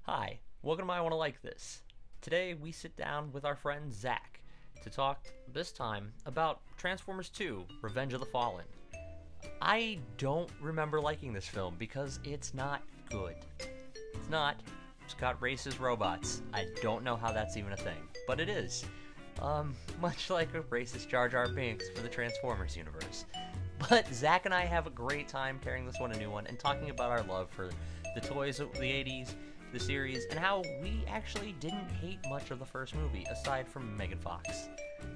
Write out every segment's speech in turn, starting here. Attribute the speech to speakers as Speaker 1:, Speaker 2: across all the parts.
Speaker 1: Hi, welcome to I Wanna Like This. Today we sit down with our friend Zach to talk, this time, about Transformers 2, Revenge of the Fallen. I don't remember liking this film because it's not good. It's not. It's got racist robots. I don't know how that's even a thing, but it is. Much like a racist Jar Jar Binks for the Transformers universe. But Zach and I have a great time carrying this one a new one and talking about our love for the toys of the 80s, the series, and how we actually didn't hate much of the first movie, aside from Megan Fox.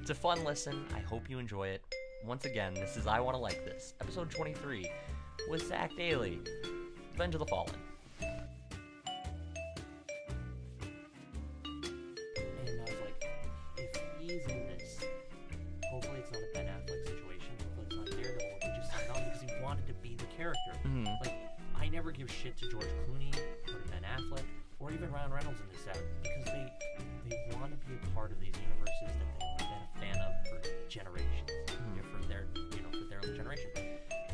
Speaker 1: It's a fun listen. I hope you enjoy it. Once again, this is I Wanna Like This, episode 23, with Zack Daley, Revenge of the Fallen. And I was like, if he's in this, hopefully it's not a Ben Affleck situation, hopefully it's not Daredevil, he just signed on because he wanted to be the character. Like, I never give shit to George Clooney, or to Ben Affleck, or even Ryan Reynolds in this set, because they want to be a part of these universes that they've been a fan of for generations, for their generation.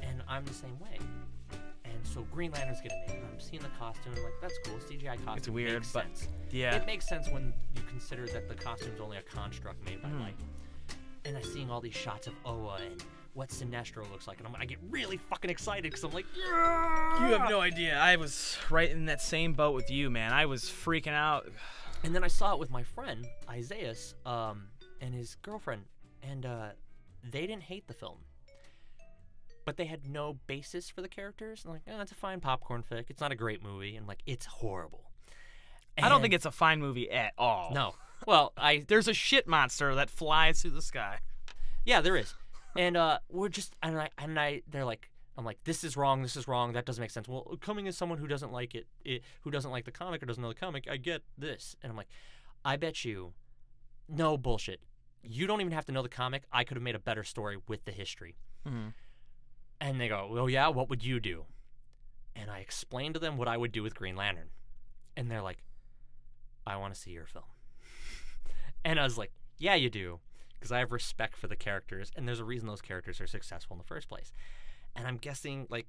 Speaker 1: And I'm the same way. And so Green Lantern's getting made. I'm seeing the costume, I'm like, that's cool. CGI costume. It's
Speaker 2: weird,
Speaker 1: makes
Speaker 2: but
Speaker 1: sense.
Speaker 2: Yeah,
Speaker 1: it makes sense when you consider that the costume's only a construct made by light. And I'm seeing all these shots of Oa and what Sinestro looks like, and I get really fucking excited because I'm like, yeah!
Speaker 2: You have no idea. I was right in that same boat with you, man. I was freaking out.
Speaker 1: And then I saw it with my friend Isaiah, and his girlfriend, and they didn't hate the film, but they had no basis for the characters. And like, it's a fine popcorn flick. It's not a great movie, and like, it's horrible. And
Speaker 2: I don't think it's a fine movie at all.
Speaker 1: No. Well,
Speaker 2: there's a shit monster that flies through the sky.
Speaker 1: Yeah, there is. And we're just, they're like, I'm like, this is wrong, that doesn't make sense. Well, coming as someone who doesn't like who doesn't like the comic or doesn't know the comic, I get this. And I'm like, I bet you, no bullshit, you don't even have to know the comic. I could have made a better story with the history. And they go, well, yeah, what would you do? And I explained to them what I would do with Green Lantern. And they're like, I want to see your film. And I was like, yeah, you do. Because I have respect for the characters, and there's a reason those characters are successful in the first place. And I'm guessing, like,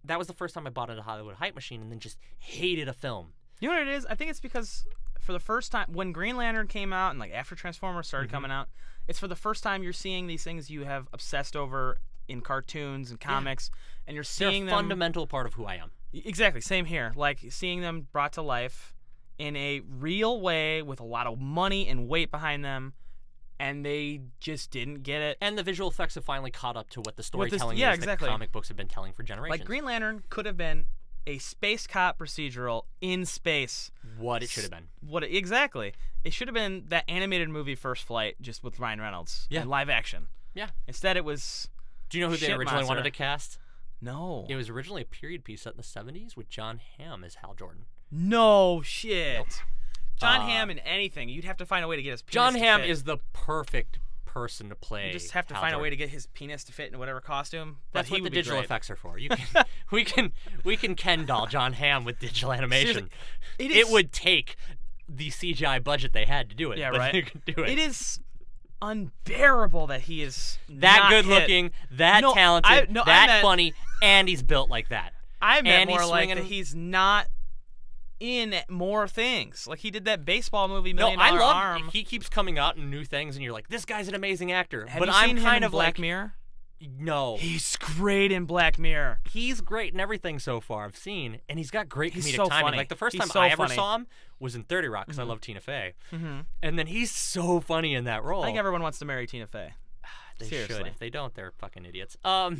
Speaker 1: that was the first time I bought into Hollywood Hype Machine and then just hated a film.
Speaker 2: You know what it is? I think it's because for the first time, when Green Lantern came out and, like, after Transformers started coming out, it's for the first time you're seeing these things you have obsessed over in cartoons and comics, and you're seeing
Speaker 1: They're a fundamental part of who I am.
Speaker 2: Exactly, same here. Like, seeing them brought to life in a real way with a lot of money and weight behind them, and they just didn't get it.
Speaker 1: And the visual effects have finally caught up to what the storytelling is that comic books have been telling for generations.
Speaker 2: Like, Green Lantern could have been a space cop procedural in space.
Speaker 1: What it should have been.
Speaker 2: Exactly. It should have been that animated movie First Flight, just with Ryan Reynolds.
Speaker 1: Yeah.
Speaker 2: In live action.
Speaker 1: Yeah.
Speaker 2: Instead, it was...
Speaker 1: Do you know who they originally wanted to cast?
Speaker 2: No.
Speaker 1: It was originally a period piece set in the 70s with John Hamm as Hal Jordan.
Speaker 2: No shit.
Speaker 1: Nope.
Speaker 2: John Hamm in anything. You'd have to find a way to get his penis
Speaker 1: John
Speaker 2: to
Speaker 1: Hamm
Speaker 2: fit.
Speaker 1: is the perfect person to play.
Speaker 2: You just have to
Speaker 1: Hal
Speaker 2: find
Speaker 1: Jordan.
Speaker 2: a way to get his penis to fit in whatever costume.
Speaker 1: That's what the digital
Speaker 2: great.
Speaker 1: effects are for. You can, we can Ken doll John Hamm with digital animation.
Speaker 2: It
Speaker 1: would take the CGI budget they had to do it.
Speaker 2: Yeah,
Speaker 1: but
Speaker 2: right.
Speaker 1: You can do it.
Speaker 2: It is unbearable that he is
Speaker 1: that
Speaker 2: not
Speaker 1: good
Speaker 2: hit.
Speaker 1: looking, that talented, funny, and he's built like that.
Speaker 2: I meant
Speaker 1: and
Speaker 2: more
Speaker 1: he's
Speaker 2: like
Speaker 1: swinging,
Speaker 2: that he's not in more things. Like, he did that baseball movie,
Speaker 1: No,
Speaker 2: Million
Speaker 1: I
Speaker 2: Dollar
Speaker 1: love.
Speaker 2: Arm.
Speaker 1: He keeps coming out in new things, and you're like, this guy's an amazing actor.
Speaker 2: Have
Speaker 1: but
Speaker 2: you
Speaker 1: I'm
Speaker 2: seen him
Speaker 1: kind
Speaker 2: in
Speaker 1: of
Speaker 2: Black
Speaker 1: like,
Speaker 2: Mirror?
Speaker 1: No,
Speaker 2: He's great in Black Mirror.
Speaker 1: he's great in everything so far I've seen, and he's got great
Speaker 2: He's
Speaker 1: comedic
Speaker 2: so
Speaker 1: timing.
Speaker 2: funny.
Speaker 1: Like the first
Speaker 2: He's
Speaker 1: time
Speaker 2: so
Speaker 1: I ever
Speaker 2: funny.
Speaker 1: saw him was in 30 Rock because I love Tina Fey,
Speaker 2: Mm-hmm.
Speaker 1: and then he's so funny in that role.
Speaker 2: I think everyone wants to marry Tina Fey.
Speaker 1: They
Speaker 2: Seriously.
Speaker 1: should. If they don't, they're fucking idiots. But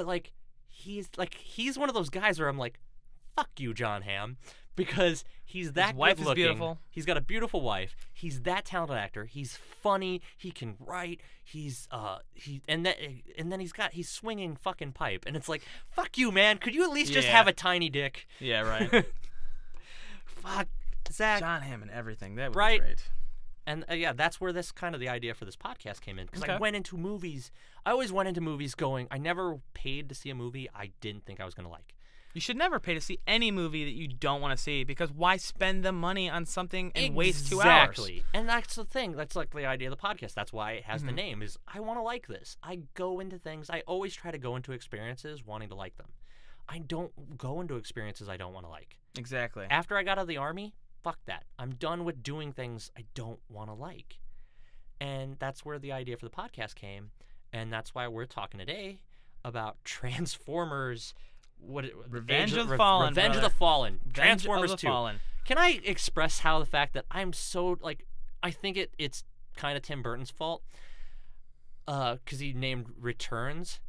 Speaker 1: like he's one of those guys where I'm like, fuck you, John Hamm, because he's that
Speaker 2: His wife
Speaker 1: good
Speaker 2: is
Speaker 1: looking.
Speaker 2: beautiful.
Speaker 1: He's got a beautiful wife. He's that talented actor. He's funny. He can write. He's and then he's swinging fucking pipe, and it's like, fuck you, man. Could you at least just
Speaker 2: Yeah.
Speaker 1: have a tiny dick?
Speaker 2: Yeah, right.
Speaker 1: Fuck, Zach.
Speaker 2: John Hamm and everything. That would
Speaker 1: Right.
Speaker 2: be great.
Speaker 1: And yeah, that's where this kind of the idea for this podcast came in, because I
Speaker 2: Okay.
Speaker 1: went into movies. I always went into movies going, I never paid to see a movie I didn't think I was going to like.
Speaker 2: You should never pay to see any movie that you don't want to see, because why spend the money on something and waste 2 hours?
Speaker 1: Exactly. And that's the thing. That's like the idea of the podcast. That's why it has the name, is I want to like this. I go into things. I always try to go into experiences wanting to like them. I don't go into experiences I don't want to like.
Speaker 2: Exactly.
Speaker 1: After I got out of the Army, fuck that. I'm done with doing things I don't want to like. And that's where the idea for the podcast came. And that's why we're talking today about Transformers.
Speaker 2: Revenge of the Fallen.
Speaker 1: Revenge of the Fallen. Transformers
Speaker 2: of the
Speaker 1: 2.
Speaker 2: Fallen.
Speaker 1: Can I express how the fact that I'm so, like, I think it's kind of Tim Burton's fault. Because he named Returns.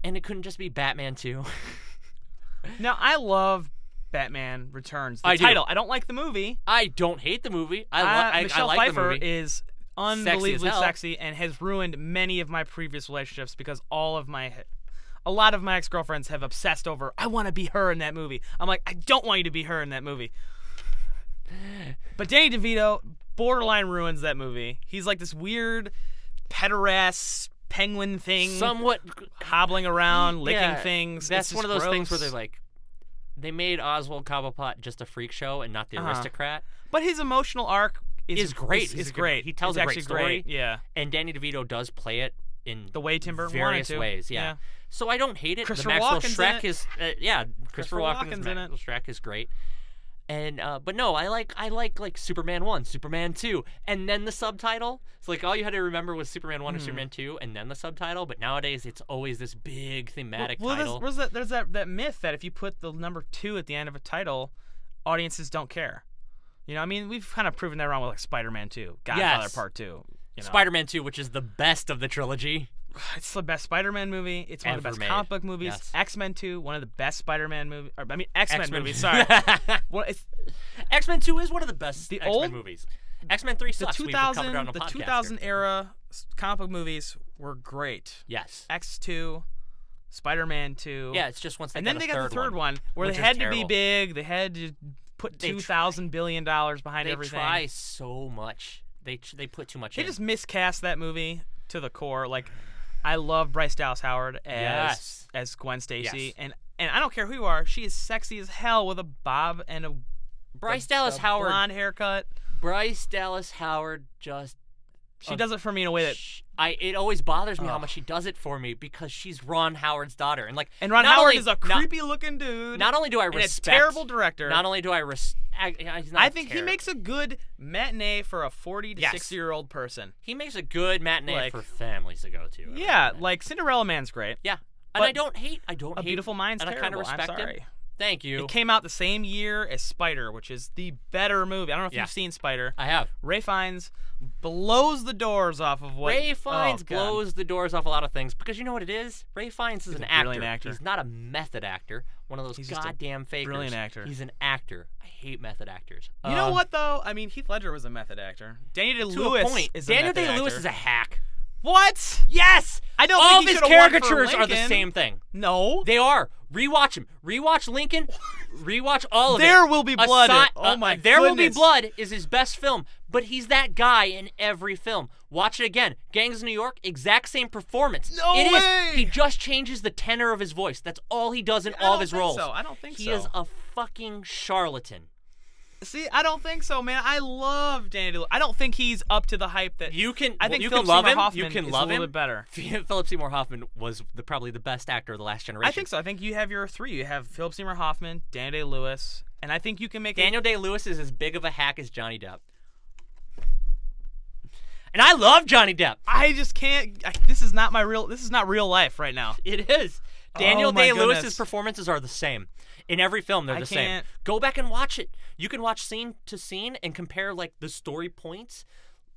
Speaker 1: And it couldn't just be Batman 2.
Speaker 2: Now, I love Batman Returns.
Speaker 1: I
Speaker 2: title. I don't like the movie.
Speaker 1: I don't hate the movie.
Speaker 2: Michelle
Speaker 1: like
Speaker 2: Pfeiffer
Speaker 1: the movie.
Speaker 2: is unbelievably
Speaker 1: hell.
Speaker 2: sexy and has ruined many of my previous relationships because a lot of my ex-girlfriends have obsessed over, I want to be her in that movie. I'm like, I don't want you to be her in that movie. But Danny DeVito borderline ruins that movie. He's like this weird pederast penguin thing,
Speaker 1: Somewhat
Speaker 2: hobbling around, licking things.
Speaker 1: That's
Speaker 2: It's
Speaker 1: one of
Speaker 2: just
Speaker 1: those things where
Speaker 2: gross.
Speaker 1: they're like, they made Oswald Cobblepot just a freak show and not the aristocrat.
Speaker 2: But his emotional arc
Speaker 1: Is great.
Speaker 2: Is great.
Speaker 1: He tells
Speaker 2: It's
Speaker 1: a great
Speaker 2: actually
Speaker 1: story.
Speaker 2: great. Yeah.
Speaker 1: And Danny DeVito does play it in
Speaker 2: The way Tim Burton
Speaker 1: various
Speaker 2: wanted to.
Speaker 1: ways. Yeah. So I don't hate it.
Speaker 2: Christopher
Speaker 1: the Maxwell
Speaker 2: Walken's
Speaker 1: Shrek
Speaker 2: in it.
Speaker 1: is Christopher Walken's
Speaker 2: Walken's in it.
Speaker 1: Maxwell Shrek is great. And but no, I like Superman 1, Superman 2, and then the subtitle. It's like all you had to remember was Superman 1 or Superman 2 and then the subtitle, but nowadays it's always this big thematic title.
Speaker 2: There's that myth that if you put the number 2 at the end of a title, audiences don't care. You know, I mean, we've kind of proven that wrong with like Spider-Man 2, Godfather
Speaker 1: Yes.
Speaker 2: Part 2. You know?
Speaker 1: Spider-Man 2, which is the best of the trilogy.
Speaker 2: It's the best Spider-Man movie. It's one of the
Speaker 1: Ever
Speaker 2: best
Speaker 1: made.
Speaker 2: comic book movies.
Speaker 1: Yes.
Speaker 2: X-Men 2, one of the best Spider-Man movies. X-Men
Speaker 1: X-Men.
Speaker 2: movies. Sorry. Well, it's
Speaker 1: X-Men 2 is one of the best
Speaker 2: The
Speaker 1: X-Men
Speaker 2: old-
Speaker 1: movies. X-Men 3
Speaker 2: the
Speaker 1: sucks. We've covered it on a
Speaker 2: the
Speaker 1: podcast
Speaker 2: 2000
Speaker 1: here.
Speaker 2: era comic book movies were great.
Speaker 1: Yes.
Speaker 2: X2, Spider-Man 2.
Speaker 1: Yeah, it's just once they
Speaker 2: And then
Speaker 1: got
Speaker 2: they
Speaker 1: a
Speaker 2: got the third one where
Speaker 1: which
Speaker 2: they
Speaker 1: is
Speaker 2: had to
Speaker 1: terrible.
Speaker 2: be big. They had to put
Speaker 1: They
Speaker 2: $2,000 billion behind
Speaker 1: They
Speaker 2: everything.
Speaker 1: try so much. They put too much
Speaker 2: They
Speaker 1: in.
Speaker 2: just miscast that movie to the core. Like, I love Bryce Dallas Howard
Speaker 1: Yes.
Speaker 2: as Gwen Stacy,
Speaker 1: Yes.
Speaker 2: and I don't care who you are, she is sexy as hell with a bob and a
Speaker 1: Bryce Dallas Howard.
Speaker 2: blonde haircut.
Speaker 1: Bryce Dallas Howard just.
Speaker 2: She does it for me in a way that.
Speaker 1: It always bothers me how
Speaker 2: Ugh.
Speaker 1: much she does it for me because she's Ron Howard's daughter, and
Speaker 2: And Ron
Speaker 1: not
Speaker 2: Howard
Speaker 1: only-
Speaker 2: is a
Speaker 1: not-
Speaker 2: creepy-looking dude.
Speaker 1: Not only do I
Speaker 2: and
Speaker 1: respect,
Speaker 2: a terrible director.
Speaker 1: Not only do I respect,
Speaker 2: I think he makes a good matinee for a 40 to
Speaker 1: Yes.
Speaker 2: 60-year-old person.
Speaker 1: He makes a good matinee
Speaker 2: Like-
Speaker 1: for families to go to. every
Speaker 2: Yeah,
Speaker 1: night.
Speaker 2: like Cinderella Man's great.
Speaker 1: Yeah, and
Speaker 2: but
Speaker 1: I don't hate.
Speaker 2: A Beautiful Mind's
Speaker 1: and I
Speaker 2: terrible.
Speaker 1: kind of respect
Speaker 2: I'm sorry.
Speaker 1: him. Thank you.
Speaker 2: It came out the same year as Spider, which is the better movie. I don't know if
Speaker 1: Yeah.
Speaker 2: you've seen Spider.
Speaker 1: I have.
Speaker 2: Ray Fiennes blows the doors off of what
Speaker 1: Ray Fiennes
Speaker 2: oh, God.
Speaker 1: blows the doors off a lot of things because you know what it is? Ray Fiennes is
Speaker 2: He's
Speaker 1: an
Speaker 2: a brilliant actor.
Speaker 1: He's not a method actor. One of those
Speaker 2: He's just a
Speaker 1: goddamn fakers.
Speaker 2: brilliant actor.
Speaker 1: He's an actor. I hate method actors.
Speaker 2: You know what though? I mean, Heath Ledger was a method actor. Daniel
Speaker 1: To
Speaker 2: Day-Lewis
Speaker 1: a point.
Speaker 2: is a
Speaker 1: Daniel
Speaker 2: method
Speaker 1: Day-Lewis
Speaker 2: actor.
Speaker 1: is a hack.
Speaker 2: What?
Speaker 1: Yes.
Speaker 2: I don't
Speaker 1: All
Speaker 2: think he
Speaker 1: of his
Speaker 2: could've won for
Speaker 1: caricatures are the
Speaker 2: Lincoln.
Speaker 1: same thing.
Speaker 2: No.
Speaker 1: They are. Rewatch him. Rewatch Lincoln. Rewatch all of it.
Speaker 2: There Will Be Blood.
Speaker 1: Aside-
Speaker 2: Oh my
Speaker 1: There Will Be
Speaker 2: goodness.
Speaker 1: Blood is his best film, but he's that guy in every film. Watch it again. Gangs of New York, exact same performance.
Speaker 2: No
Speaker 1: It is.
Speaker 2: way!
Speaker 1: He just changes the tenor of his voice. That's all he does in all of his roles.
Speaker 2: I don't think
Speaker 1: He
Speaker 2: so.
Speaker 1: is a fucking charlatan.
Speaker 2: See, I don't think so, man. I love Daniel. I don't think he's up to the hype that
Speaker 1: You can.
Speaker 2: I think
Speaker 1: you
Speaker 2: Philip
Speaker 1: can love
Speaker 2: Seymour
Speaker 1: him.
Speaker 2: Hoffman
Speaker 1: You can
Speaker 2: is
Speaker 1: love
Speaker 2: a little
Speaker 1: him.
Speaker 2: bit better.
Speaker 1: Philip Seymour Hoffman was probably the best actor of the last generation.
Speaker 2: I think so. I think you have your three. You have Philip Seymour Hoffman, Daniel Day-Lewis, and I think you can make
Speaker 1: Daniel Day-Lewis is as big of a hack as Johnny Depp. And I love Johnny Depp.
Speaker 2: I just can't. This is not real life right now.
Speaker 1: It is. Daniel
Speaker 2: Oh my
Speaker 1: Day-Lewis's
Speaker 2: goodness.
Speaker 1: performances are the same. In every film, they're
Speaker 2: I
Speaker 1: the same.
Speaker 2: can't-
Speaker 1: Go back and watch it. You can watch scene to scene and compare like the story points,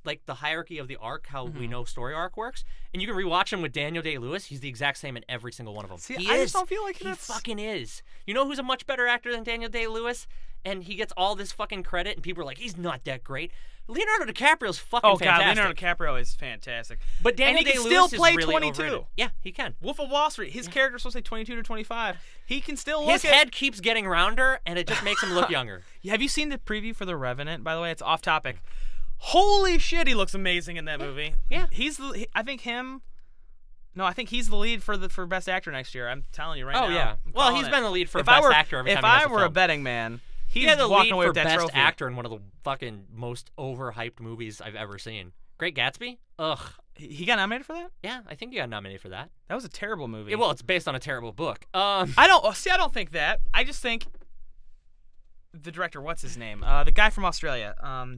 Speaker 1: like the hierarchy of the arc, how
Speaker 2: Mm-hmm.
Speaker 1: we know story arc works, and you can rewatch him with Daniel Day-Lewis. He's the exact same in every single one of them.
Speaker 2: See,
Speaker 1: he
Speaker 2: I
Speaker 1: is.
Speaker 2: just don't feel like
Speaker 1: he
Speaker 2: that's-
Speaker 1: fucking is. You know who's a much better actor than Daniel Day-Lewis? And he gets all this fucking credit, and people are like, he's not that great. Leonardo DiCaprio's fucking
Speaker 2: Oh
Speaker 1: fantastic.
Speaker 2: God, Leonardo DiCaprio is fantastic.
Speaker 1: But Daniel
Speaker 2: and he can
Speaker 1: Day-Lewis
Speaker 2: still play
Speaker 1: is really
Speaker 2: 22.
Speaker 1: overrated. Yeah, he can.
Speaker 2: Wolf of Wall Street. His character's supposed to say 22 to 25. He can still look
Speaker 1: His
Speaker 2: at.
Speaker 1: head keeps getting rounder, and it just makes him look younger.
Speaker 2: Have you seen the preview for The Revenant? By the way, it's off topic. Holy shit, he looks amazing in that movie.
Speaker 1: Yeah.
Speaker 2: I think he's the lead for best actor next year. I'm telling you right now.
Speaker 1: Oh yeah.
Speaker 2: I'm
Speaker 1: Well,
Speaker 2: calling
Speaker 1: he's
Speaker 2: it.
Speaker 1: been the lead for
Speaker 2: If
Speaker 1: best
Speaker 2: I were,
Speaker 1: actor every
Speaker 2: if
Speaker 1: time he does
Speaker 2: I
Speaker 1: a
Speaker 2: were a
Speaker 1: film.
Speaker 2: betting man,
Speaker 1: He
Speaker 2: he's
Speaker 1: had the
Speaker 2: walking
Speaker 1: lead
Speaker 2: away
Speaker 1: for
Speaker 2: with that
Speaker 1: best
Speaker 2: trophy.
Speaker 1: actor in one of the fucking most overhyped movies I've ever seen. Great Gatsby? Ugh.
Speaker 2: He got nominated for that?
Speaker 1: Yeah, I think he got nominated for that.
Speaker 2: That was a terrible movie.
Speaker 1: Yeah, well, it's based on a terrible book.
Speaker 2: I don't think that. I just think the director, what's his name? The guy from Australia,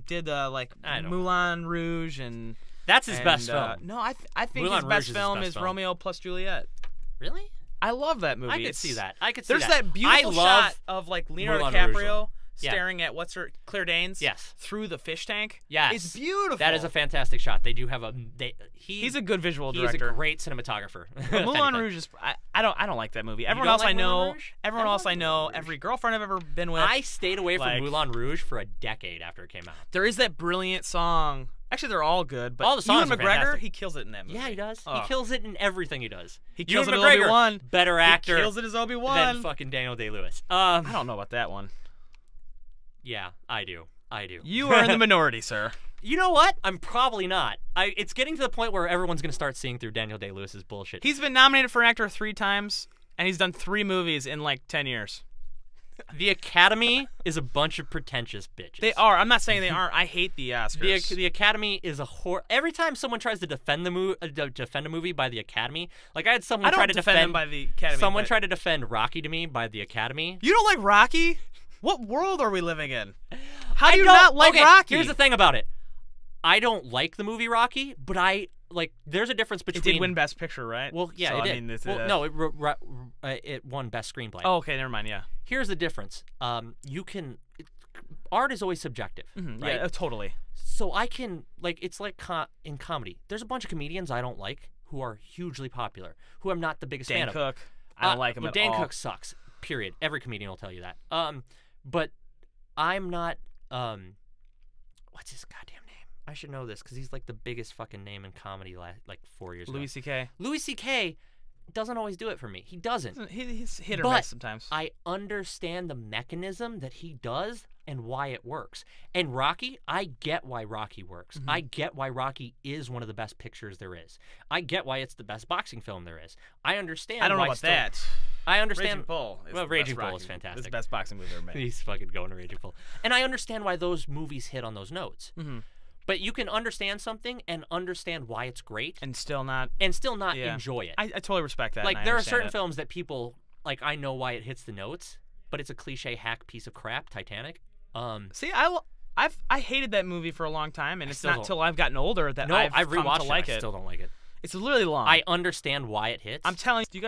Speaker 2: did Moulin Rouge and
Speaker 1: that's his best film.
Speaker 2: No, I think
Speaker 1: Moulin
Speaker 2: his best
Speaker 1: Rouge
Speaker 2: film
Speaker 1: his
Speaker 2: is
Speaker 1: best film.
Speaker 2: Romeo plus Juliet.
Speaker 1: Really?
Speaker 2: I love that movie.
Speaker 1: I could see that. I could see
Speaker 2: There's
Speaker 1: that.
Speaker 2: that beautiful shot of like Leonardo
Speaker 1: Moulin Rouge.
Speaker 2: DiCaprio
Speaker 1: Yeah.
Speaker 2: staring at Claire Danes.
Speaker 1: Yes.
Speaker 2: Through the fish tank.
Speaker 1: Yes.
Speaker 2: It's beautiful.
Speaker 1: That is a fantastic shot. They do have a.
Speaker 2: He's a good visual
Speaker 1: He's
Speaker 2: director.
Speaker 1: a great cinematographer.
Speaker 2: Moulin Rouge is. I don't like that movie. Everyone
Speaker 1: don't
Speaker 2: else
Speaker 1: like
Speaker 2: I know.
Speaker 1: Moulin Rouge?
Speaker 2: Everyone
Speaker 1: I
Speaker 2: else
Speaker 1: love
Speaker 2: I know.
Speaker 1: Moulin Rouge.
Speaker 2: Every girlfriend I've ever been with.
Speaker 1: I stayed away from
Speaker 2: like-
Speaker 1: Moulin Rouge for a decade after it came out.
Speaker 2: There is that brilliant song. Actually, they're all good, but
Speaker 1: All the songs
Speaker 2: Ewan
Speaker 1: are
Speaker 2: McGregor,
Speaker 1: fantastic.
Speaker 2: he kills it in that movie.
Speaker 1: Yeah, he does.
Speaker 2: Oh.
Speaker 1: He kills it in everything he does.
Speaker 2: He kills
Speaker 1: Ewan
Speaker 2: it as
Speaker 1: McGregor,
Speaker 2: Obi-Wan.
Speaker 1: better actor
Speaker 2: He kills it as Obi-Wan.
Speaker 1: than fucking Daniel Day-Lewis.
Speaker 2: I don't know about that one.
Speaker 1: Yeah, I do.
Speaker 2: You are in the minority, sir.
Speaker 1: You know what? I'm probably not. It's getting to the point where everyone's gonna start seeing through Daniel Day-Lewis's bullshit.
Speaker 2: He's been nominated for an actor 3 times, and he's done 3 movies in like 10 years.
Speaker 1: The Academy is a bunch of pretentious bitches.
Speaker 2: They are. I'm not saying they aren't. I hate the Oscars.
Speaker 1: The Academy is a Every time someone tries to defend a movie by the Academy, like I had someone
Speaker 2: I don't
Speaker 1: try to
Speaker 2: defend them by the Academy.
Speaker 1: Someone
Speaker 2: but-
Speaker 1: tried to defend Rocky to me by the Academy.
Speaker 2: You don't like Rocky? What world are we living in? How do
Speaker 1: I
Speaker 2: you
Speaker 1: don't-
Speaker 2: not like
Speaker 1: okay,
Speaker 2: Rocky?
Speaker 1: Here's the thing about it. I don't like the movie Rocky, but there's a difference
Speaker 2: It
Speaker 1: between.
Speaker 2: did win Best Picture, right?
Speaker 1: Well, yeah,
Speaker 2: So,
Speaker 1: it
Speaker 2: I
Speaker 1: did.
Speaker 2: mean, it's,
Speaker 1: No, it won Best Screenplay.
Speaker 2: Oh, okay, never mind. Yeah.
Speaker 1: Here's the difference. Art is always subjective, right?
Speaker 2: Yeah, totally.
Speaker 1: So I can it's like in comedy. There's a bunch of comedians I don't like who are hugely popular, who I'm not the biggest fan
Speaker 2: Dan
Speaker 1: of.
Speaker 2: Cook. I don't like him
Speaker 1: well,
Speaker 2: at
Speaker 1: Dan
Speaker 2: all.
Speaker 1: Cook sucks. Period. Every comedian will tell you that. But I'm not. What's his goddamn name? I should know this because he's like the biggest fucking name in comedy. Like 4 years ago.
Speaker 2: Louis C.K.
Speaker 1: Louis C.K. doesn't always do it for me. He doesn't.
Speaker 2: He's hit or
Speaker 1: But
Speaker 2: miss sometimes.
Speaker 1: I understand the mechanism that he does and why it works. And Rocky, I get why Rocky works. I get why Rocky is one of the best pictures there is. I get why it's the best boxing film there is. I understand.
Speaker 2: I don't know
Speaker 1: why
Speaker 2: about that.
Speaker 1: I understand.
Speaker 2: Raging Bull. Is
Speaker 1: Well,
Speaker 2: the
Speaker 1: Raging
Speaker 2: best
Speaker 1: Bull
Speaker 2: Rocky-
Speaker 1: is fantastic.
Speaker 2: It's the best boxing movie ever made.
Speaker 1: He's fucking going to Raging Bull. And I understand why those movies hit on those notes. But you can understand something and understand why it's great
Speaker 2: And still not.
Speaker 1: enjoy it.
Speaker 2: I totally respect that.
Speaker 1: Like,
Speaker 2: and I
Speaker 1: there are
Speaker 2: understand
Speaker 1: certain
Speaker 2: it.
Speaker 1: films that people, like, I know why it hits the notes, but it's a cliche hack piece of crap, Titanic.
Speaker 2: See, I hated that movie for a long time, and it's
Speaker 1: still
Speaker 2: not
Speaker 1: don't.
Speaker 2: until I've gotten older that
Speaker 1: No,
Speaker 2: I've come
Speaker 1: rewatched
Speaker 2: to
Speaker 1: it.
Speaker 2: like
Speaker 1: I
Speaker 2: it.
Speaker 1: still don't like it.
Speaker 2: It's really long.
Speaker 1: I understand why it hits.
Speaker 2: I'm telling you, do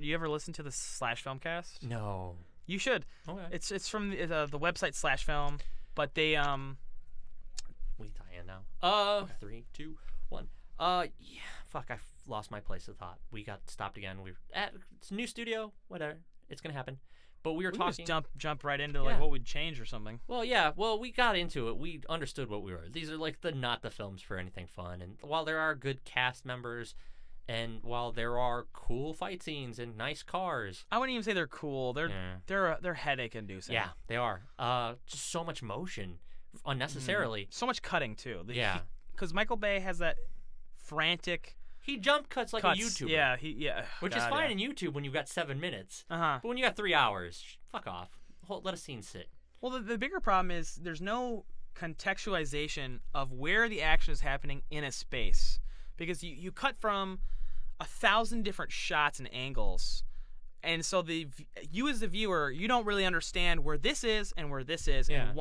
Speaker 2: you ever listen to the Slash Filmcast?
Speaker 1: No.
Speaker 2: You should.
Speaker 1: Okay.
Speaker 2: It's from the website Slash Film, but they
Speaker 1: We tie in now. 3, 2, 1. Yeah. Fuck. I lost my place of thought. We got stopped again. It's a new studio. Whatever. It's gonna happen. But we were
Speaker 2: we
Speaker 1: talking.
Speaker 2: just jump right into
Speaker 1: Yeah.
Speaker 2: like what would change or something.
Speaker 1: Well, yeah. Well, we got into it. We understood what we were. These are like not the films for anything fun. And while there are good cast members, and while there are cool fight scenes and nice cars,
Speaker 2: I wouldn't even say they're cool. They're headache inducing.
Speaker 1: yeah, they are. Just so much motion unnecessarily.
Speaker 2: So much cutting too.
Speaker 1: Yeah.
Speaker 2: Because Michael Bay has that frantic
Speaker 1: He jump cuts like
Speaker 2: cuts.
Speaker 1: a YouTuber.
Speaker 2: Yeah.
Speaker 1: Which is fine in YouTube when you've got 7 minutes.
Speaker 2: Uh-huh.
Speaker 1: But when you got 3 hours, fuck off. Let a scene sit.
Speaker 2: Well, the bigger problem is there's no contextualization of where the action is happening in a space. Because you cut from 1,000 different shots and angles. And so you as the viewer, you don't really understand where this is and where this is and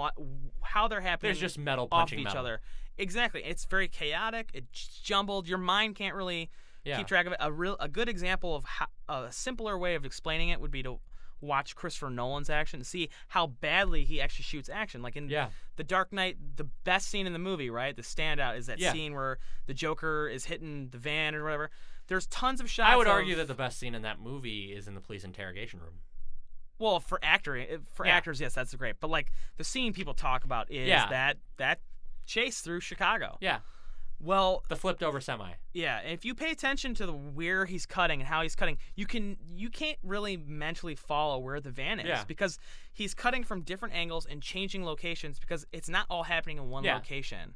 Speaker 2: how they're happening.
Speaker 1: There's just metal
Speaker 2: off
Speaker 1: punching
Speaker 2: each
Speaker 1: metal.
Speaker 2: other. Exactly. It's very chaotic. It's jumbled. Your mind can't really keep track of it. A good example of a simpler way of explaining it would be to watch Christopher Nolan's action and see how badly he actually shoots action. Like in The Dark Knight, the best scene in the movie, right? The standout is that scene where the Joker is hitting the van or whatever. There's tons of shots.
Speaker 1: I would argue that the best scene in that movie is in the police interrogation room.
Speaker 2: Well, for actors, yes, that's great. But like the scene people talk about is that chase through Chicago.
Speaker 1: Yeah.
Speaker 2: Well,
Speaker 1: The flipped over semi.
Speaker 2: yeah, and if you pay attention to where he's cutting and how he's cutting, you can't really mentally follow where the van is because he's cutting from different angles and changing locations because it's not all happening in one location.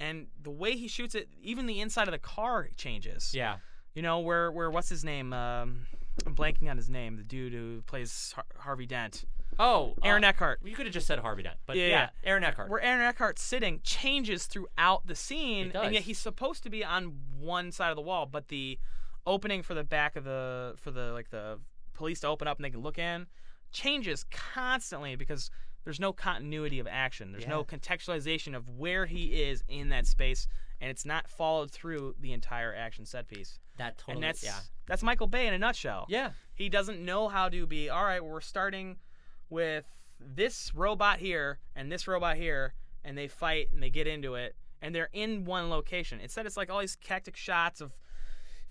Speaker 2: And the way he shoots it, even the inside of the car changes.
Speaker 1: Yeah.
Speaker 2: You know, where what's his name? I'm blanking on his name. The dude who plays Harvey Dent.
Speaker 1: Oh,
Speaker 2: Aaron Eckhart.
Speaker 1: You could have just said Harvey Dent, but
Speaker 2: Yeah.
Speaker 1: Aaron Eckhart.
Speaker 2: Where Aaron Eckhart's sitting changes throughout the scene,
Speaker 1: It does.
Speaker 2: and yet he's supposed to be on one side of the wall, but the opening for the back of the police to open up and they can look in changes constantly because there's no continuity of action. There's no contextualization of where he is in that space, and it's not followed through the entire action set piece.
Speaker 1: That totally.
Speaker 2: And that's Michael Bay in a nutshell.
Speaker 1: Yeah.
Speaker 2: He doesn't know how to be, all right, we're starting with this robot here and this robot here, and they fight and they get into it, and they're in one location. Instead, it's like all these cactic shots of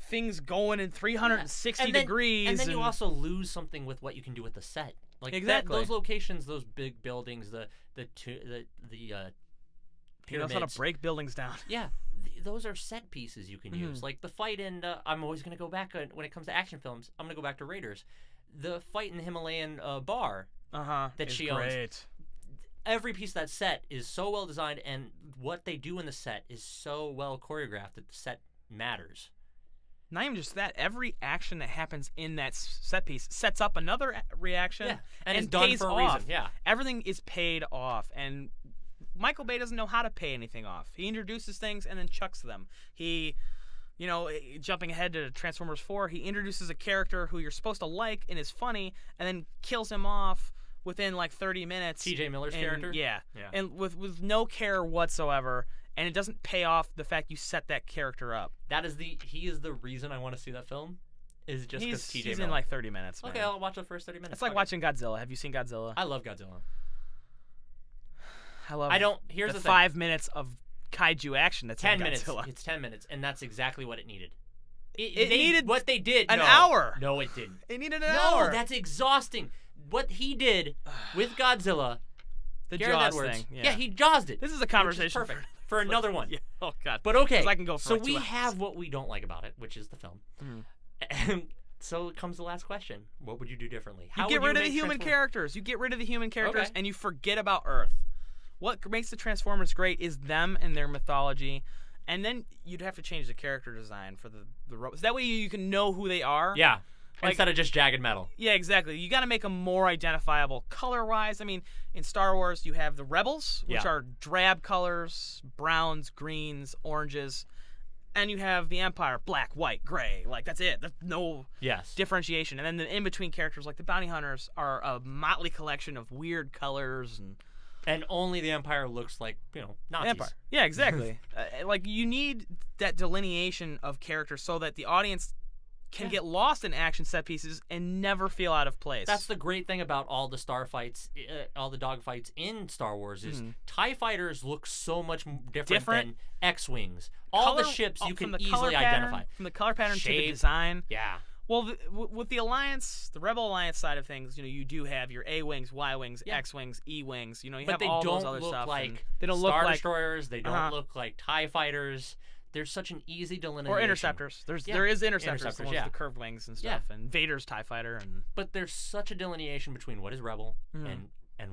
Speaker 2: things going in 360 degrees.
Speaker 1: And then you also lose something with what you can do with the set. Like
Speaker 2: exactly.
Speaker 1: Those locations, those big buildings, the pyramids.
Speaker 2: He knows how to break buildings down.
Speaker 1: Yeah, those are set pieces you can use. Like the fight in, I'm always going to go back, when it comes to action films, I'm going to go back to Raiders. The fight in the Himalayan bar that she owns. Every piece of that set is so well designed, and what they do in the set is so well choreographed that the set matters.
Speaker 2: Not even just that, every action that happens in that set piece sets up another reaction
Speaker 1: and it's
Speaker 2: pays
Speaker 1: done for
Speaker 2: off.
Speaker 1: a reason. Yeah.
Speaker 2: Everything is paid off, and Michael Bay doesn't know how to pay anything off. He introduces things and then chucks them. He, jumping ahead to Transformers 4, he introduces a character who you're supposed to like and is funny, and then kills him off within like 30 minutes.
Speaker 1: T.J. Miller's character?
Speaker 2: Yeah. And with no care whatsoever, and it doesn't pay off the fact you set that character up.
Speaker 1: He is the reason I want to see that film, is just because T.J. Miller.
Speaker 2: He's in like 30 minutes, man.
Speaker 1: Okay, I'll watch the first 30 minutes.
Speaker 2: It's like watching Godzilla. Have you seen Godzilla?
Speaker 1: I love Godzilla. Here's the thing.
Speaker 2: 5 minutes of kaiju action that's
Speaker 1: 10
Speaker 2: in
Speaker 1: minutes.
Speaker 2: Godzilla.
Speaker 1: It's 10 minutes, and that's exactly what it needed.
Speaker 2: It needed
Speaker 1: what they did.
Speaker 2: an hour.
Speaker 1: No, it didn't.
Speaker 2: It needed an hour.
Speaker 1: No, that's exhausting. What he did with Godzilla,
Speaker 2: the
Speaker 1: Gareth
Speaker 2: Jaws
Speaker 1: Edwards,
Speaker 2: thing. Yeah.
Speaker 1: he jaws it.
Speaker 2: This is a conversation
Speaker 1: perfect for another one.
Speaker 2: Yeah. Oh god.
Speaker 1: But okay,
Speaker 2: 'Cause I can go for
Speaker 1: so
Speaker 2: like 2
Speaker 1: we
Speaker 2: hours.
Speaker 1: have what we don't like about it, which is the film. And so comes the last question: what would you do differently?
Speaker 2: You get rid of the human characters. You get rid of the human characters,
Speaker 1: Okay.
Speaker 2: and you forget about Earth. What makes the Transformers great is them and their mythology, and then you'd have to change the character design for the robots. That way you can know who they are.
Speaker 1: Yeah.
Speaker 2: Like,
Speaker 1: instead of just jagged metal.
Speaker 2: Yeah, exactly. You got to make them more identifiable color-wise. I mean, in Star Wars, you have the Rebels, which are drab colors, browns, greens, oranges, and you have the Empire, black, white, gray. Like, that's it. There's no differentiation. And then the in-between characters, like the Bounty Hunters, are a motley collection of weird colors
Speaker 1: and only the Empire looks like, Nazis.
Speaker 2: Empire. Yeah, exactly. Like, you need that delineation of characters so that the audience can get lost in action set pieces and never feel out of place.
Speaker 1: That's the great thing about all the all the dogfights in Star Wars is TIE fighters look so much different than X-Wings. All the ships you can easily identify.
Speaker 2: From the color pattern
Speaker 1: Shape,
Speaker 2: to the design.
Speaker 1: Yeah.
Speaker 2: Well, with the Alliance, the Rebel Alliance side of things, you do have your A-Wings, Y-Wings, X-Wings, E-Wings. You have all those other stuff.
Speaker 1: But they don't look like
Speaker 2: they don't
Speaker 1: Star
Speaker 2: look like
Speaker 1: Destroyers. They don't look like TIE fighters. There's such an easy delineation.
Speaker 2: Or Interceptors. There is Interceptors, the ones with the curved wings and stuff, and Vader's TIE Fighter.
Speaker 1: But there's such a delineation between what is Rebel and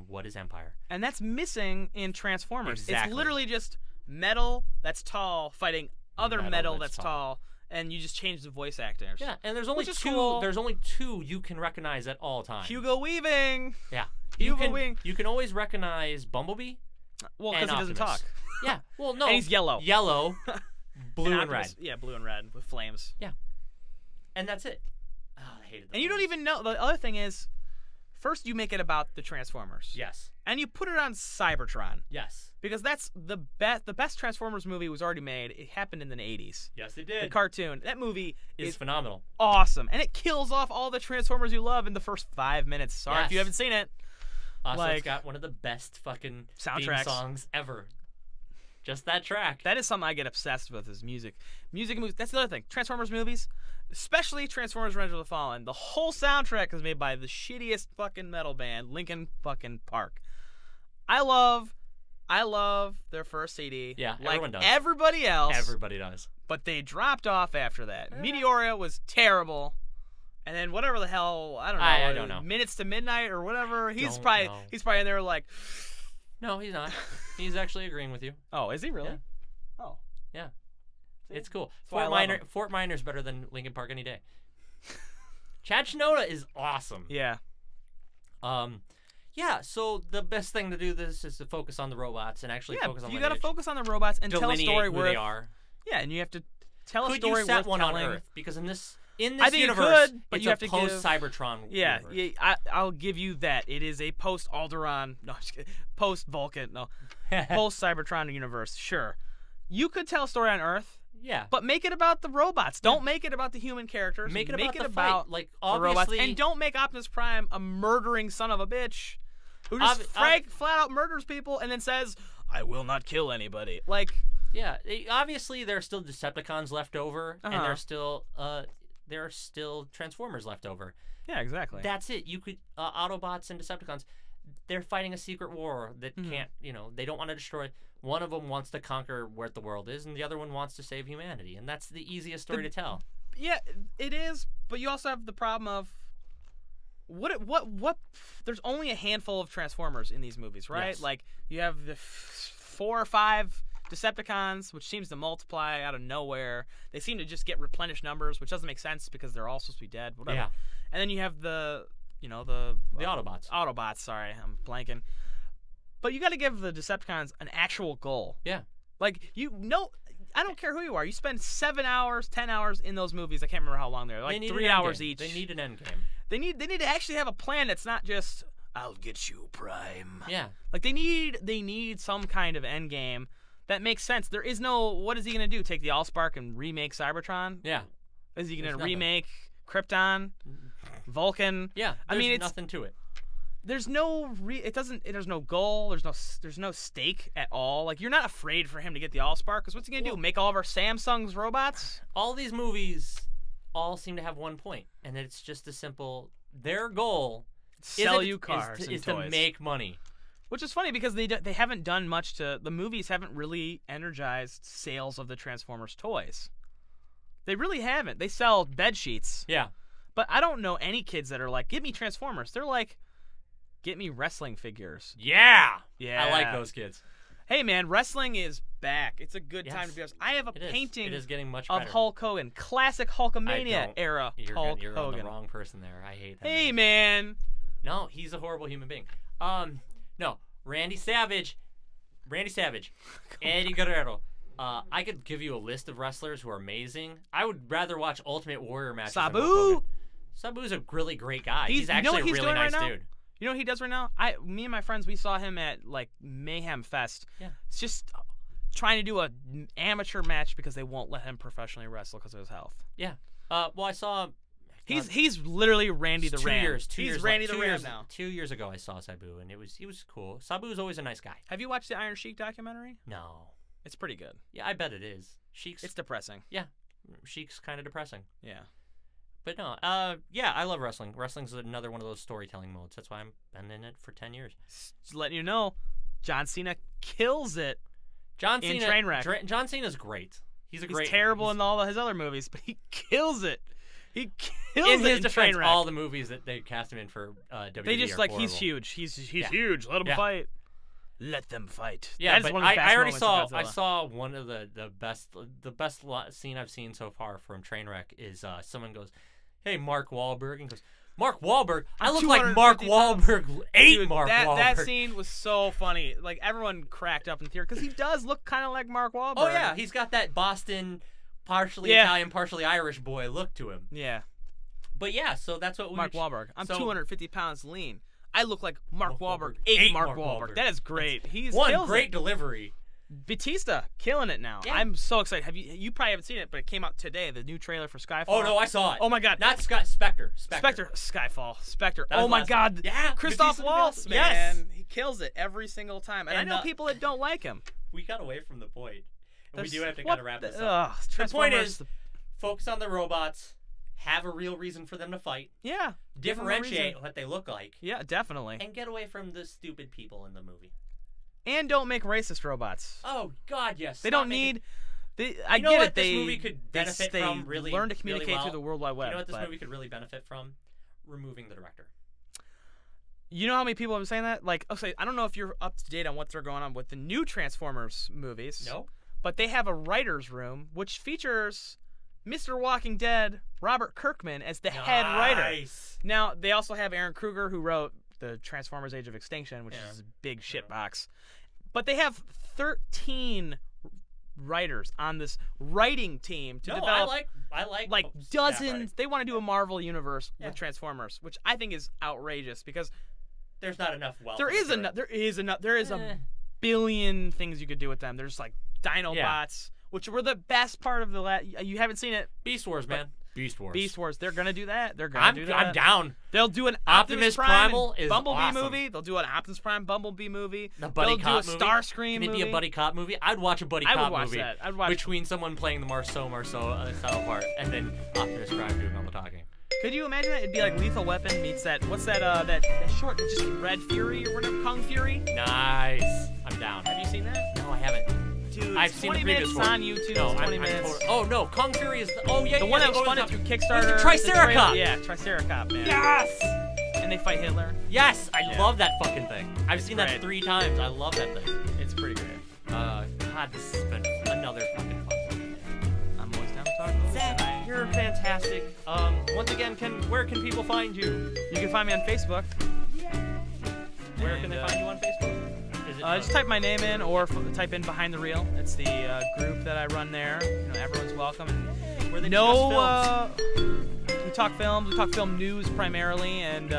Speaker 1: what is Empire.
Speaker 2: And that's missing in Transformers.
Speaker 1: Exactly.
Speaker 2: It's literally just metal that's tall fighting other metal that's tall, and you just change the voice actors.
Speaker 1: Yeah, and there's only two.
Speaker 2: Cool.
Speaker 1: There's only two you can recognize at all times.
Speaker 2: Hugo Weaving.
Speaker 1: Yeah,
Speaker 2: Weaving.
Speaker 1: You can always recognize Bumblebee.
Speaker 2: Well, because he doesn't talk.
Speaker 1: Yeah. Well, no.
Speaker 2: And he's yellow.
Speaker 1: Yellow. Blue and red.
Speaker 2: Yeah, blue and red with flames.
Speaker 1: Yeah. And that's it. Oh, I hated that.
Speaker 2: And you don't even know. The other thing is, first you make it about the Transformers.
Speaker 1: Yes.
Speaker 2: And you put it on Cybertron.
Speaker 1: Yes.
Speaker 2: Because that's the best Transformers movie was already made. It happened in the 80s.
Speaker 1: Yes, it did.
Speaker 2: The cartoon. That movie is
Speaker 1: phenomenal.
Speaker 2: Awesome. And it kills off all the Transformers you love in the first 5 minutes. Sorry if you haven't seen it.
Speaker 1: Also, it's got one of the best fucking
Speaker 2: soundtracks
Speaker 1: theme songs ever. Just that track.
Speaker 2: That is something I get obsessed with is music. Music and movies. That's the other thing. Transformers movies, especially Transformers Revenge of the Fallen, the whole soundtrack is made by the shittiest fucking metal band, Linkin fucking Park. I love their first CD.
Speaker 1: Yeah,
Speaker 2: like
Speaker 1: everyone does.
Speaker 2: Everybody else.
Speaker 1: Everybody does.
Speaker 2: But they dropped off after that. Meteoria was terrible. And then whatever the hell, I don't know.
Speaker 1: I don't know.
Speaker 2: Minutes to Midnight or whatever. He's probably in there like
Speaker 1: no, he's not. He's actually agreeing with you.
Speaker 2: Oh, is he really?
Speaker 1: Yeah.
Speaker 2: Oh.
Speaker 1: Yeah. It's cool.
Speaker 2: Fort
Speaker 1: Minor's better than Linkin Park any day. Chad Shinoda is awesome.
Speaker 2: Yeah.
Speaker 1: Yeah, so the best thing to do this is to focus on the robots and actually focus on
Speaker 2: you
Speaker 1: lineage.
Speaker 2: got to focus on the robots and tell a story
Speaker 1: who
Speaker 2: worth.
Speaker 1: they are.
Speaker 2: Yeah, and you have to tell a
Speaker 1: Could
Speaker 2: story
Speaker 1: you set
Speaker 2: worth
Speaker 1: one
Speaker 2: telling.
Speaker 1: on Earth? Because in this
Speaker 2: I think
Speaker 1: universe,
Speaker 2: you could, but
Speaker 1: it's
Speaker 2: you have
Speaker 1: a
Speaker 2: to
Speaker 1: post-Cybertron
Speaker 2: Yeah,
Speaker 1: universe.
Speaker 2: I'll give you that. It is a post-Alderaan, no, post-Vulcan, no, post-Cybertron universe. Sure, you could tell a story on Earth.
Speaker 1: Yeah.
Speaker 2: But make it about the robots. Don't make it about the human characters.
Speaker 1: Make it
Speaker 2: make
Speaker 1: about
Speaker 2: it
Speaker 1: the
Speaker 2: about
Speaker 1: fight. Like,
Speaker 2: the robots.
Speaker 1: obviously,
Speaker 2: And don't make Optimus Prime a murdering son of a bitch who just flat out murders people and then says, "I will not kill anybody." Like,
Speaker 1: yeah, obviously there are still Decepticons left over, and there are still Transformers left over.
Speaker 2: Yeah, exactly.
Speaker 1: That's it. You could Autobots and Decepticons. They're fighting a secret war that can't. They don't want to destroy. One of them wants to conquer where the world is, and the other one wants to save humanity, and that's the easiest story to tell.
Speaker 2: Yeah, it is, but you also have the problem of what there's only a handful of Transformers in these movies, right?
Speaker 1: Yes.
Speaker 2: Like, you have the 4 or 5 Decepticons, which seems to multiply out of nowhere. They seem to just get replenished numbers, which doesn't make sense because they're all supposed to be dead, whatever.
Speaker 1: Yeah.
Speaker 2: And then you have the
Speaker 1: Autobots.
Speaker 2: Autobots, sorry, I'm blanking. But you got to give the Decepticons an actual goal.
Speaker 1: Yeah.
Speaker 2: Like, I don't care who you are. You spend 7 hours, 10 hours in those movies. I can't remember how long they're. Like 3 hours each.
Speaker 1: They need an end game.
Speaker 2: They need to actually have a plan that's not just, "I'll get you, Prime."
Speaker 1: Yeah.
Speaker 2: Like, they need some kind of end game that makes sense. There is no, what is he going to do? Take the Allspark and remake Cybertron?
Speaker 1: Yeah.
Speaker 2: Is he going to remake Krypton? Vulcan?
Speaker 1: Yeah.
Speaker 2: I mean,
Speaker 1: it's nothing to it.
Speaker 2: There's no there's no goal, there's no stake at all. Like, you're not afraid for him to get the Allspark, because what's he gonna do? Make all of our Samsung's robots?
Speaker 1: All these movies all seem to have one point, and it's just a simple. Their goal
Speaker 2: Sell you cars
Speaker 1: is
Speaker 2: and
Speaker 1: to
Speaker 2: toys.
Speaker 1: make money.
Speaker 2: Which is funny because they haven't done much to the movies. Haven't really energized sales of the Transformers toys. They really haven't. They sell bed sheets.
Speaker 1: Yeah.
Speaker 2: But I don't know any kids that are like, "Give me Transformers." They're like, "Get me wrestling figures."
Speaker 1: Yeah.
Speaker 2: Yeah.
Speaker 1: I like those kids.
Speaker 2: Hey, man, wrestling is back. It's a good time to be honest. I have a painting
Speaker 1: It is getting much
Speaker 2: of
Speaker 1: better.
Speaker 2: Hulk Hogan. Classic Hulkamania era
Speaker 1: You're
Speaker 2: Hulk
Speaker 1: on
Speaker 2: Hogan.
Speaker 1: the wrong person there. I hate that.
Speaker 2: Hey, man.
Speaker 1: No, he's a horrible human being. No, Randy Savage, Eddie Guerrero. I could give you a list of wrestlers who are amazing. I would rather watch Ultimate Warrior matches than Hulk
Speaker 2: Sabu.
Speaker 1: Hogan. Sabu's a really great guy. He's actually a really nice dude.
Speaker 2: You know what he does right now? Me and my friends, we saw him at like Mayhem Fest.
Speaker 1: Yeah.
Speaker 2: It's just trying to do a amateur match because they won't let him professionally wrestle because of his health.
Speaker 1: Yeah. Well, I saw.
Speaker 2: He's literally Randy the Ram.
Speaker 1: He's
Speaker 2: Randy the Ram now.
Speaker 1: 2 years ago, I saw Sabu, and he was cool. Sabu's always a nice guy.
Speaker 2: Have you watched the Iron Sheik documentary?
Speaker 1: No.
Speaker 2: It's pretty good.
Speaker 1: Yeah, I bet it is. Sheik's.
Speaker 2: It's depressing.
Speaker 1: Yeah, Sheik's kind of depressing.
Speaker 2: Yeah.
Speaker 1: But no, yeah, I love wrestling. Wrestling's another one of those storytelling modes. That's why I've been in it for 10 years.
Speaker 2: Just letting you know, John Cena kills it.
Speaker 1: John Cena,
Speaker 2: in Trainwreck.
Speaker 1: John Cena's great. He's
Speaker 2: terrible in all of his other movies, but he kills it. He kills
Speaker 1: in
Speaker 2: it
Speaker 1: his
Speaker 2: in
Speaker 1: defense,
Speaker 2: Trainwreck.
Speaker 1: all the movies that they cast him in for WWE
Speaker 2: they just
Speaker 1: are
Speaker 2: like,
Speaker 1: horrible.
Speaker 2: he's huge. He's huge. Let him fight. Let them fight.
Speaker 1: Yeah,
Speaker 2: that is
Speaker 1: but
Speaker 2: one of the best
Speaker 1: I already
Speaker 2: moments
Speaker 1: saw.
Speaker 2: of
Speaker 1: I saw one of the best scene I've seen so far from Trainwreck is someone goes, "Hey, Mark Wahlberg," and goes, "Mark Wahlberg? I look like Mark Wahlberg ate
Speaker 2: Dude,
Speaker 1: Mark Wahlberg."
Speaker 2: That scene was so funny. Like, everyone cracked up in theater because he does look kind of like Mark Wahlberg.
Speaker 1: Oh yeah, he's got that Boston, partially Italian, partially Irish boy look to him.
Speaker 2: Yeah.
Speaker 1: But yeah, so that's what we.
Speaker 2: Mark Wahlberg. I'm 250 pounds lean. I look like Mark Wahlberg ate Mark Wahlberg. That is great. He's
Speaker 1: one great delivery.
Speaker 2: Batista killing it now.
Speaker 1: Yeah.
Speaker 2: I'm so excited. You probably haven't seen it, but it came out today. The new trailer for Skyfall.
Speaker 1: Oh no, I saw it.
Speaker 2: Oh my god.
Speaker 1: Not Spectre.
Speaker 2: Skyfall. Spectre. Oh my god.
Speaker 1: Yeah.
Speaker 2: Christoph Waltz, man.
Speaker 1: Yes.
Speaker 2: He kills it every single time. And I know people that don't like him.
Speaker 1: We got away from the point. And we do have to
Speaker 2: what
Speaker 1: kind of wrap this up. The point is, focus on the robots. Have a real reason for them to fight.
Speaker 2: Yeah.
Speaker 1: Differentiate what they look like.
Speaker 2: Yeah, definitely.
Speaker 1: And get away from the stupid people in the movie.
Speaker 2: And don't make racist robots.
Speaker 1: Oh God, yes.
Speaker 2: They don't need. I
Speaker 1: get
Speaker 2: it.
Speaker 1: This movie could benefit from really
Speaker 2: learn to communicate
Speaker 1: really well.
Speaker 2: through the World Wide Web.
Speaker 1: You know what this movie could really benefit from? Removing the director.
Speaker 2: You know how many people have been saying that? Like, okay, I don't know if you're up to date on what's going on with the new Transformers movies.
Speaker 1: No.
Speaker 2: But they have a writer's room which features Mr. Walking Dead, Robert Kirkman, as the head writer. Now, they also have Aaron Kruger, who wrote the Transformers: Age of Extinction, which
Speaker 1: Yeah.
Speaker 2: is a big shitbox. But they have 13 writers on this writing team to develop
Speaker 1: I like
Speaker 2: like
Speaker 1: that
Speaker 2: dozens.
Speaker 1: writing.
Speaker 2: They want to do a Marvel universe
Speaker 1: Yeah.
Speaker 2: with Transformers, which I think is outrageous because
Speaker 1: There's not enough wealth.
Speaker 2: there is a billion things you could do with them. There's like Dinobots, which were the best part of the last. You haven't seen it.
Speaker 1: Beast Wars, man. Beast Wars.
Speaker 2: Beast Wars. They're gonna do that. They're gonna do that.
Speaker 1: I'm down.
Speaker 2: They'll do an
Speaker 1: Optimus
Speaker 2: Prime
Speaker 1: Primal
Speaker 2: and
Speaker 1: is
Speaker 2: Bumblebee
Speaker 1: awesome.
Speaker 2: movie. They'll do an Optimus Prime Bumblebee movie.
Speaker 1: A buddy
Speaker 2: They'll
Speaker 1: cop
Speaker 2: do a
Speaker 1: movie.
Speaker 2: Starscream
Speaker 1: Can it
Speaker 2: movie.
Speaker 1: be a buddy cop movie? I'd watch a buddy
Speaker 2: I
Speaker 1: cop
Speaker 2: would watch
Speaker 1: movie
Speaker 2: that. I'd watch.
Speaker 1: between someone playing the Marceau style part and then Optimus Prime doing all the talking.
Speaker 2: Could you imagine that? It'd be like Lethal Weapon meets that. What's that? That short, just Red Fury or whatever, Kung Fury.
Speaker 1: Nice. I'm down.
Speaker 2: Have you seen that?
Speaker 1: No, I haven't.
Speaker 2: Dude,
Speaker 1: I've
Speaker 2: it's
Speaker 1: seen
Speaker 2: 20
Speaker 1: the previous
Speaker 2: minutes
Speaker 1: one.
Speaker 2: on YouTube.
Speaker 1: No,
Speaker 2: it's 20
Speaker 1: I'm
Speaker 2: minutes.
Speaker 1: oh no, Kung Fury is
Speaker 2: The one that was funded through Kickstarter.
Speaker 1: Triceracop.
Speaker 2: Yeah, Triceracop, man.
Speaker 1: Yes.
Speaker 2: And they fight Hitler.
Speaker 1: Yes, I
Speaker 2: Yeah.
Speaker 1: love that fucking thing. I've seen that
Speaker 2: Great.
Speaker 1: 3 times. I love that thing.
Speaker 2: It's pretty great.
Speaker 1: God, this has been another fucking fun one.
Speaker 2: I'm always down to talk about
Speaker 1: Zach,
Speaker 2: it.
Speaker 1: you're fantastic. Once again, where can people find you?
Speaker 2: You can find me on Facebook.
Speaker 1: Where can they find you on Facebook? Is it
Speaker 2: Just type my name in or type in Behind the Reel. It's the group that I run there. You know, everyone's welcome. And
Speaker 1: where they discuss
Speaker 2: we talk films. We talk film news primarily, and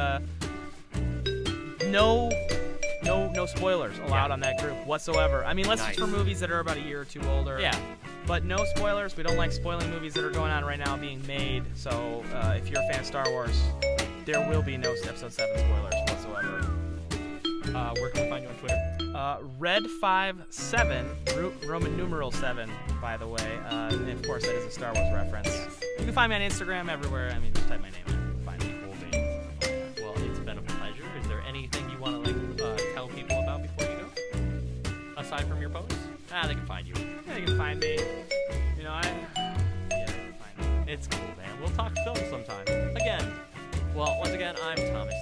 Speaker 2: no spoilers allowed on that group whatsoever. I mean, unless
Speaker 1: Nice.
Speaker 2: it's for movies that are about a year or two older.
Speaker 1: Yeah.
Speaker 2: But no spoilers. We don't like spoiling movies that are going on right now being made. So if you're a fan of Star Wars, there will be no Episode 7 spoilers whatsoever.
Speaker 1: Where can we find you on Twitter?
Speaker 2: Red57, Roman numeral 7, by the way. And of course, that is a Star Wars reference. You can find me on Instagram, everywhere. I mean, just type my name in. You can find me.
Speaker 1: Cool beans. Well, it's been a pleasure. Is there anything you want to tell people about before you go? Aside from your posts? They can find you.
Speaker 2: Yeah, you can find me. You know, they can find me.
Speaker 1: It's cool, man. We'll talk film sometime. Again. Well, once again, I'm Thomas.